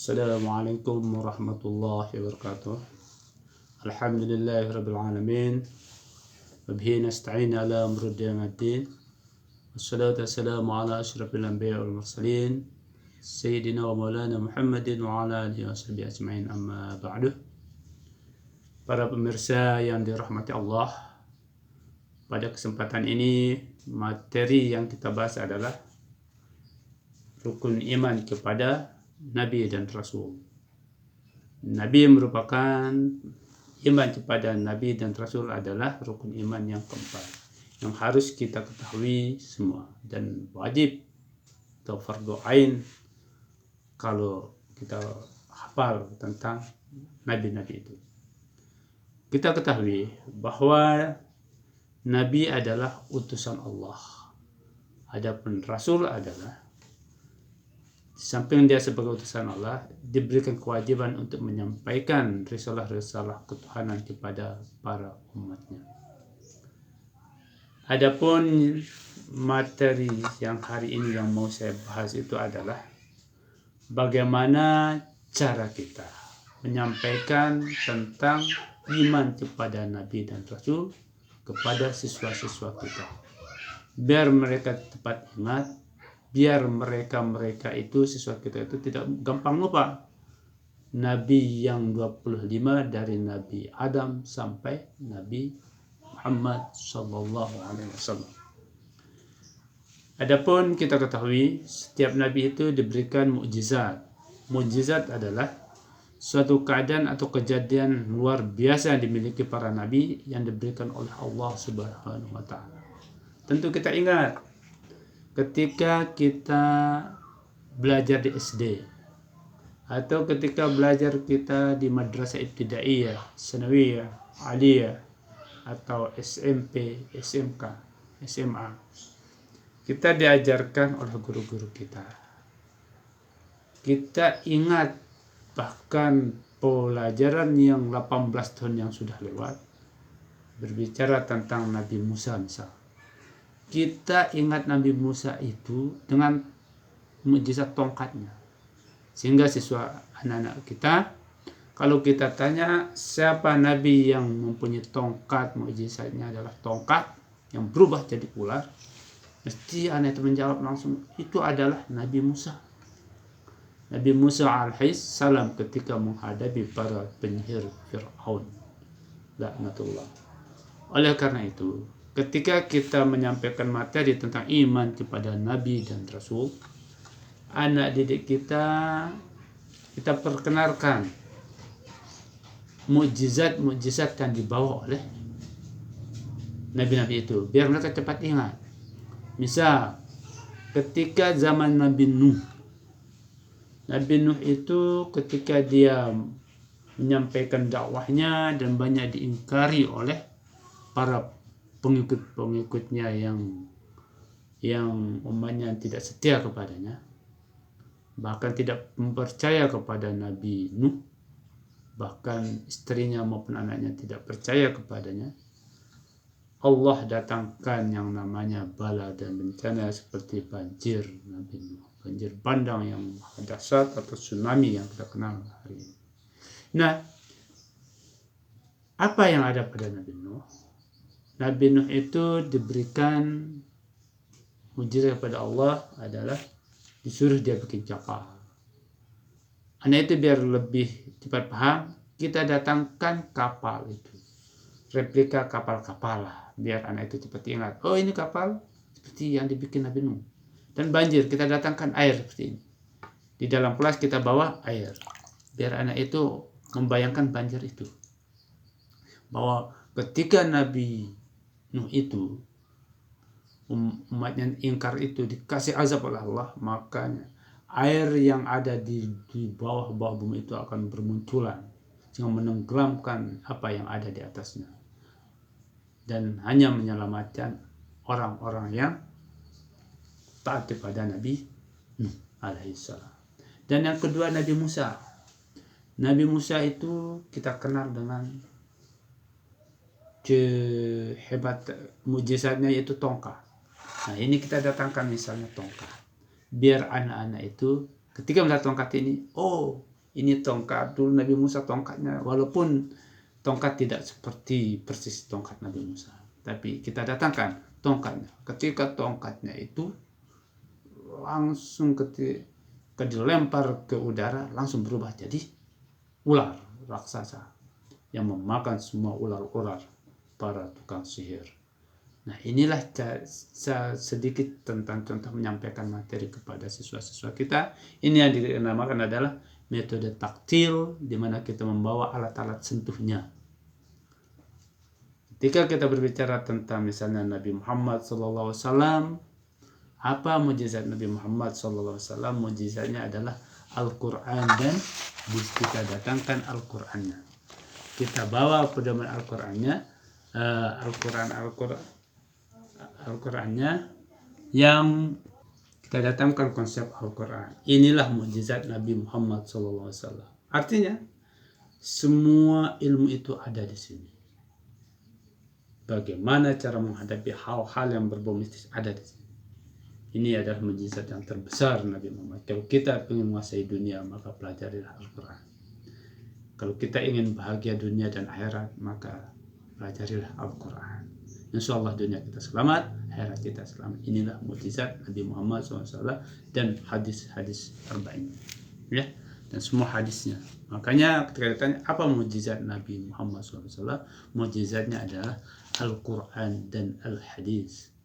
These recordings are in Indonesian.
Assalamualaikum warahmatullahi wabarakatuh. Alhamdulillahi rabbil alamin. Wabihi nasta'in ala amri din. Wassalatu wassalamu ala asyrafil anbiya wal mursalin. Sayyidina wa maulana Muhammadin wa ala alihi wa sahbihi ajma'in, amma ba'du. Para pemirsa yang dirahmati Allah, pada kesempatan ini materi yang kita bahas adalah rukun iman kepada Nabi dan Rasul. Nabi merupakan iman kepada Nabi dan Rasul adalah rukun iman yang keempat yang harus kita ketahui semua dan wajib atau fardu ain kalau kita hafal tentang Nabi-Nabi itu. Kita ketahui bahwa Nabi adalah utusan Allah. Adapun Rasul adalah, di samping dia sebagai utusan Allah, diberikan kewajiban untuk menyampaikan risalah-risalah ketuhanan kepada para umatnya. Adapun materi yang hari ini yang mau saya bahas itu adalah bagaimana cara kita menyampaikan tentang iman kepada Nabi dan Rasul kepada siswa-siswa kita, biar mereka tepat ingat, biar mereka itu siswa kita itu tidak gampang lupa Nabi yang 25 dari Nabi Adam sampai Nabi Muhammad sallallahu alaihi wasallam. Adapun kita ketahui setiap nabi itu diberikan mukjizat. Mukjizat adalah suatu keadaan atau kejadian luar biasa yang dimiliki para nabi yang diberikan oleh Allah Subhanahu wa taala. Tentu kita ingat ketika kita belajar di SD atau ketika belajar kita di madrasah ibtidaiyah, sanawiyah, aliyah atau SMP, SMK, SMA, kita diajarkan oleh guru-guru kita. Kita ingat bahkan pelajaran yang 18 tahun yang sudah lewat berbicara tentang Nabi Musa misalnya. Kita ingat Nabi Musa itu dengan mukjizat tongkatnya. Sehingga siswa anak-anak kita, kalau kita tanya siapa Nabi yang mempunyai tongkat, mukjizatnya adalah tongkat yang berubah jadi ular, mesti anak itu menjawab langsung, itu adalah Nabi Musa. Nabi Musa alaihissalam ketika menghadapi para penyihir Fir'aun, laknatullah. Oleh karena itu, ketika kita menyampaikan materi tentang iman kepada Nabi dan Rasul, anak didik kita perkenalkan mukjizat yang dibawa oleh Nabi-Nabi itu, biar mereka cepat ingat. Misal, ketika zaman Nabi Nuh itu ketika dia menyampaikan dakwahnya dan banyak diingkari oleh para pengikut-pengikutnya yang umatnya tidak setia kepadanya, bahkan tidak mempercaya kepada Nabi Nuh, bahkan istrinya maupun anaknya tidak percaya kepadanya. Allah datangkan yang namanya bala dan bencana seperti banjir Nabi Nuh, banjir bandang yang dahsyat atau tsunami yang kita kenal hari ini. Nah, apa yang ada pada Nabi Nuh? Nabi Nuh itu diberikan mukjizat kepada Allah adalah disuruh dia bikin kapal. Anak itu biar lebih cepat paham, kita datangkan kapal itu, replika kapal-kapal lah, biar anak itu cepat ingat. Oh, ini kapal seperti yang dibikin Nabi Nuh. Dan banjir, kita datangkan air seperti ini. Di dalam kelas kita bawa air, biar anak itu membayangkan banjir itu. Bahwa ketika Nabi Nuh itu umatnya ingkar itu dikasih azab oleh Allah, makanya air yang ada di bawah bumi itu akan bermunculan sehingga menenggelamkan apa yang ada di atasnya dan hanya menyelamatkan orang-orang yang taat kepada Nabi Nuh alaihissalam. Dan yang kedua Nabi Musa. Nabi Musa itu kita kenal dengan hebat mukjizatnya yaitu tongkat. Nah, ini kita datangkan misalnya tongkat, biar anak-anak itu ketika melihat tongkat ini, oh ini tongkat. Dulu Nabi Musa tongkatnya, walaupun tongkat tidak seperti persis tongkat Nabi Musa, tapi kita datangkan tongkatnya. Ketika tongkatnya itu langsung ketika dilempar ke udara, langsung berubah jadi ular raksasa yang memakan semua ular-ular para tukang sihir. Nah, inilah sedikit tentang contoh menyampaikan materi kepada siswa-siswa kita. Ini yang dinamakan adalah metode taktil, di mana kita membawa alat-alat sentuhnya. Ketika kita berbicara tentang misalnya Nabi Muhammad SAW, apa mukjizat Nabi Muhammad SAW? Mukjizatnya adalah Al-Quran, dan kita datangkan Al-Qurannya. Kita bawa pedoman Al-Qurannya, Al-Qurannya yang kita datangkan konsep Al-Quran. Inilah mukjizat Nabi Muhammad SAW. Artinya semua ilmu itu ada di sini. Bagaimana cara menghadapi hal-hal yang berbau mistis ada di sini. Ini adalah mukjizat yang terbesar Nabi Muhammad. Kalau kita ingin menguasai dunia, maka pelajarilah Al-Quran. Kalau kita ingin bahagia dunia dan akhirat, maka pelajarilah Al-Quran. Insya Allah dunia kita selamat, akhirat kita selamat. Inilah mukjizat Nabi Muhammad SAW dan hadis-hadis arba'in, ya, dan semua hadisnya. Makanya ketika ditanya apa mukjizat Nabi Muhammad SAW, mukjizatnya adalah Al-Quran dan Al-Hadis.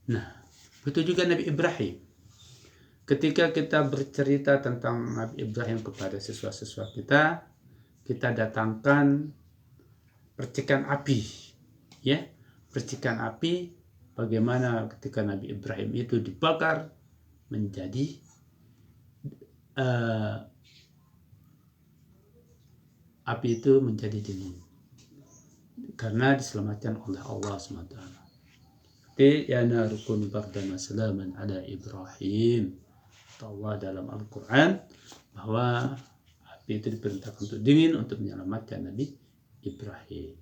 Nah, betul juga Nabi Ibrahim. Ketika kita bercerita tentang Nabi Ibrahim kepada siswa-siswa kita datangkan percikan api, ya, percikan api. Bagaimana ketika Nabi Ibrahim itu dibakar menjadi api itu menjadi dingin karena diselamatkan oleh Allah SWT. Ya narukun bardan salaman ala Ibrahim. Allah dalam Al-Quran bahwa api itu diperintahkan untuk dingin untuk menyelamatkan Nabi Ibrahim.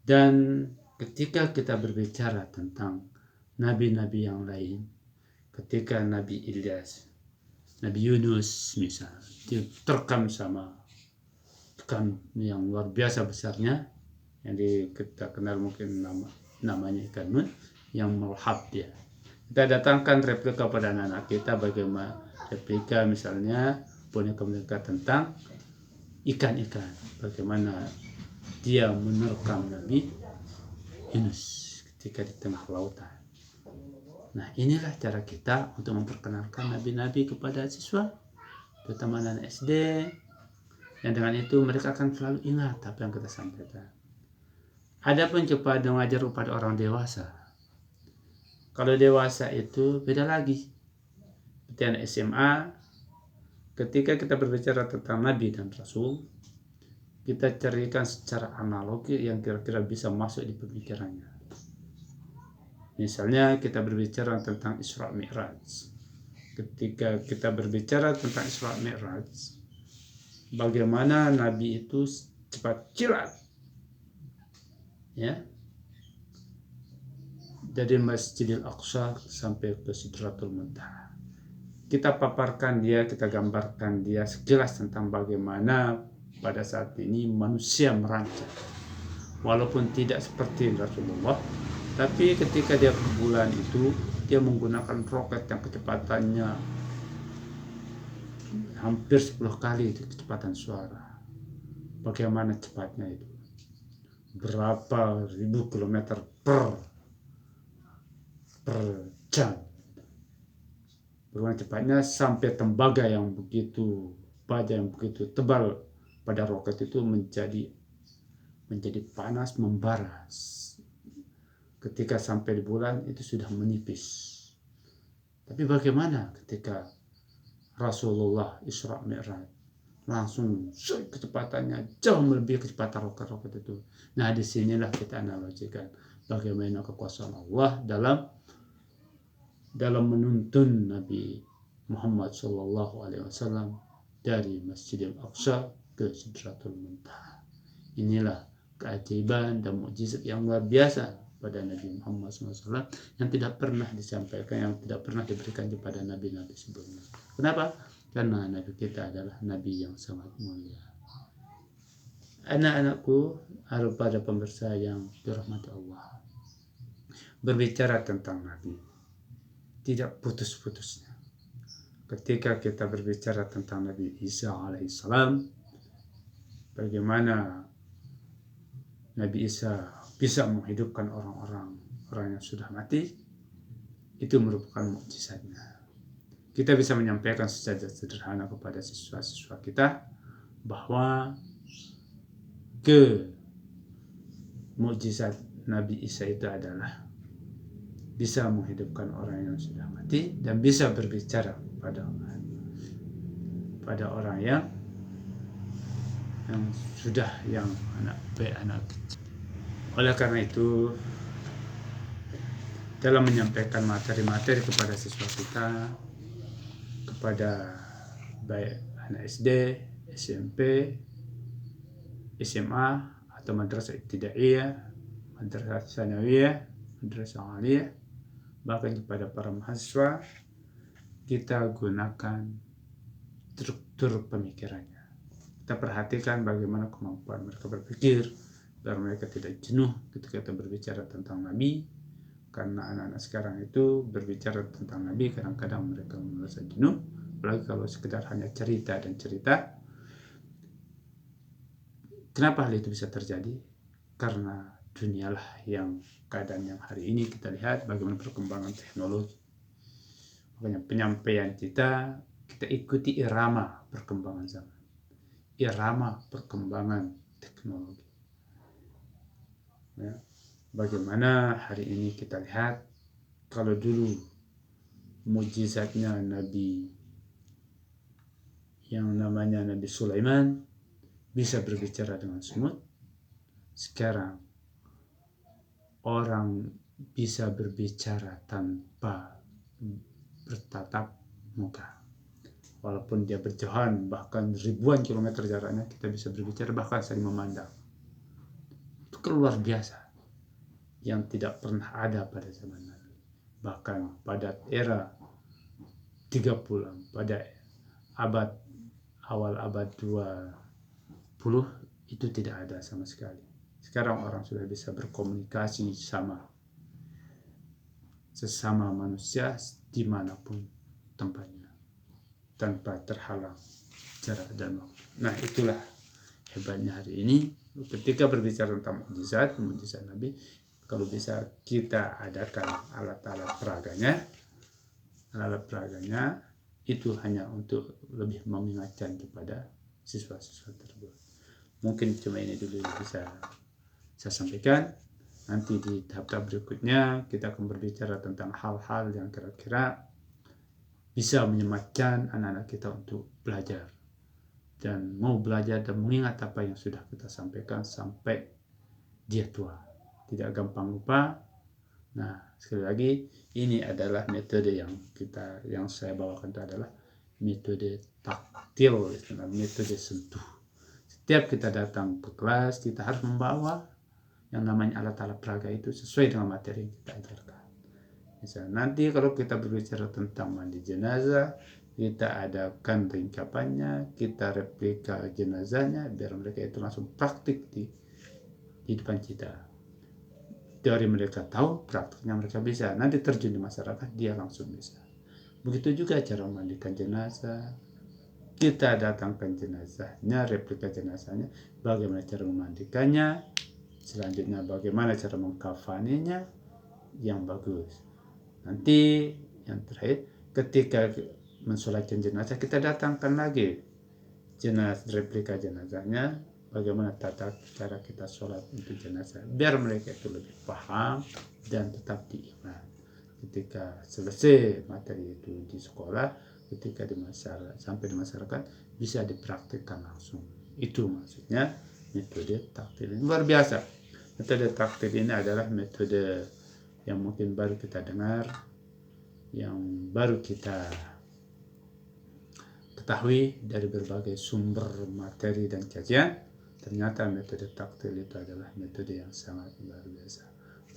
Dan ketika kita berbicara tentang nabi-nabi yang lain, ketika Nabi Ilyas, Nabi Yunus misalnya, diterkam sama ikan yang luar biasa besarnya, yang kita kenal mungkin namanya ikan nun, yang melahap dia. Kita datangkan replika pada anak-anak kita, bagaimana replika misalnya boneka tentang ikan-ikan, bagaimana dia menerkam Nabi Yunus ketika di tengah lautan. Nah, inilah cara kita untuk memperkenalkan nabi-nabi kepada siswa, terutama anak SD, yang dengan itu mereka akan selalu ingat apa yang kita sampaikan. Adapun cepat mengajar kepada orang dewasa, kalau dewasa itu beda lagi. Seperti anak SMA, ketika kita berbicara tentang Nabi dan Rasul, kita carikan secara analogi yang kira-kira bisa masuk di pemikirannya. Misalnya kita berbicara tentang Isra Mi'raj. Ketika kita berbicara tentang Isra Mi'raj, bagaimana Nabi itu cepat kilat, ya, dari Masjidil Aqsa sampai ke Sidratul Muntaha. Kita paparkan dia, kita gambarkan dia sekilas tentang bagaimana pada saat ini manusia merancang. Walaupun tidak seperti Rasulullah, tapi ketika dia ke bulan itu, dia menggunakan roket yang kecepatannya hampir 10 kali kecepatan suara. Bagaimana cepatnya itu? Berapa ribu kilometer per jam. Bagaimana cepatnya sampai tembaga yang begitu, baja yang begitu tebal pada roket itu menjadi panas, membara. Ketika sampai di bulan itu sudah menipis. Tapi bagaimana ketika Rasulullah Isra Mi'raj, langsung kecepatannya jauh melebihi kecepatan roket-roket itu. Nah, disinilah kita analogikan bagaimana kekuasaan Allah dalam menuntun Nabi Muhammad SAW dari Masjidil Aqsa ke Sidratul Muntaha. Inilah keajaiban dan mukjizat yang luar biasa pada Nabi Muhammad SAW yang tidak pernah disampaikan, yang tidak pernah diberikan kepada nabi-nabi sebelumnya. Kenapa? karena Nabi kita adalah Nabi yang sangat mulia. Anak-anakku, pada pemirsa yang dirahmati Allah, berbicara tentang Nabi tidak putus-putusnya. Ketika kita berbicara tentang Nabi Isa alaihissalam, bagaimana Nabi Isa bisa menghidupkan orang yang sudah mati, itu merupakan mukjizatnya. Kita bisa menyampaikan secara sederhana kepada siswa-siswa kita bahwa mukjizat Nabi Isa itu adalah bisa menghidupkan orang yang sudah mati dan bisa berbicara pada orang yang sudah anak kecil. Oleh karena itu, dalam menyampaikan materi-materi kepada siswa kita, kepada baik anak SD, SMP, SMA atau madrasah ibtidaiyah, madrasah tsanawiyah, madrasah aliyah, bahkan kepada para mahasiswa, kita gunakan struktur pemikirannya. Kita perhatikan bagaimana kemampuan mereka berpikir, biar mereka tidak jenuh ketika kita berbicara tentang Nabi. Karena anak-anak sekarang itu berbicara tentang Nabi, kadang-kadang mereka merasa jenuh, apalagi kalau sekedar hanya cerita dan cerita. Kenapa hal itu bisa terjadi? Karena dunialah keadaan yang hari ini kita lihat bagaimana perkembangan teknologi. Makanya penyampaian kita ikuti irama perkembangan zaman, irama perkembangan teknologi. Ya. Bagaimana hari ini kita lihat, kalau dulu mukjizatnya Nabi yang namanya Nabi Sulaiman bisa berbicara dengan semut, sekarang orang bisa berbicara tanpa bertatap muka. Walaupun dia berjauhan bahkan ribuan kilometer jaraknya, kita bisa berbicara bahkan saling memandang. Itu luar biasa yang tidak pernah ada pada zaman Nabi. Bahkan pada era 30, pada awal abad 20 itu tidak ada sama sekali. Sekarang orang sudah bisa berkomunikasi sesama manusia dimanapun tempatnya, tanpa terhalang jarak dan waktu. Nah, itulah hebatnya hari ini. Ketika berbicara tentang mukjizat Nabi, kalau bisa kita adakan alat-alat peraganya, itu hanya untuk lebih mengingatkan kepada siswa-siswa tersebut. Mungkin cuma ini dulu yang bisa saya sampaikan. Nanti di tahap-tahap berikutnya kita akan berbicara tentang hal-hal yang kira-kira bisa menyematkan anak-anak kita untuk belajar dan mau belajar dan mengingat apa yang sudah kita sampaikan sampai dia tua, tidak gampang lupa. Nah, sekali lagi, ini adalah metode yang saya bawakan, itu adalah metode taktil, metode sentuh. Setiap kita datang ke kelas, kita harus membawa yang namanya alat-alat peraga itu sesuai dengan materi yang kita ajarkan. Misalnya nanti kalau kita berbicara tentang mandi jenazah, kita adakan ringkapannya, kita replika jenazahnya, biar mereka itu langsung praktik di depan kita. Teori mereka tahu, praktiknya mereka bisa. Nanti terjun di masyarakat, dia langsung bisa. Begitu juga cara memandikan jenazah. Kita datangkan jenazahnya, replika jenazahnya, bagaimana cara memandikannya, selanjutnya bagaimana cara mengkafaninya yang bagus. Nanti yang terakhir, ketika mensolatkan jenazah, kita datangkan lagi replika jenazahnya, bagaimana tata cara kita sholat untuk jenazah, biar mereka itu lebih paham dan tetap diiman. Ketika selesai materi itu di sekolah, ketika sampai di masyarakat bisa dipraktikkan langsung. Itu maksudnya metode taktil ini luar biasa. Metode taktil ini adalah metode yang mungkin baru kita dengar, yang baru kita ketahui dari berbagai sumber materi dan kajian. Ternyata metode taktil itu adalah metode yang sangat luar biasa.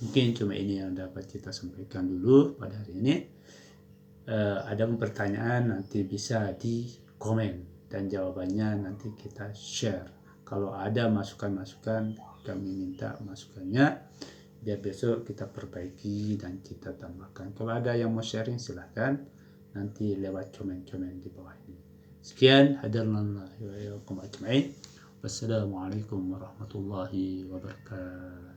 Mungkin cuma ini yang dapat kita sampaikan dulu pada hari ini. Ada pertanyaan nanti bisa di komen, dan jawabannya nanti kita share. Kalau ada masukan-masukan, kami minta masukannya biar besok kita perbaiki dan kita tambahkan. Kalau ada yang mau sharing silahkan nanti lewat komen-komen di bawah ini. Sekian, hadirna wa iyyakum ajma'in. Wassalamualaikum warahmatullahi wabarakatuh.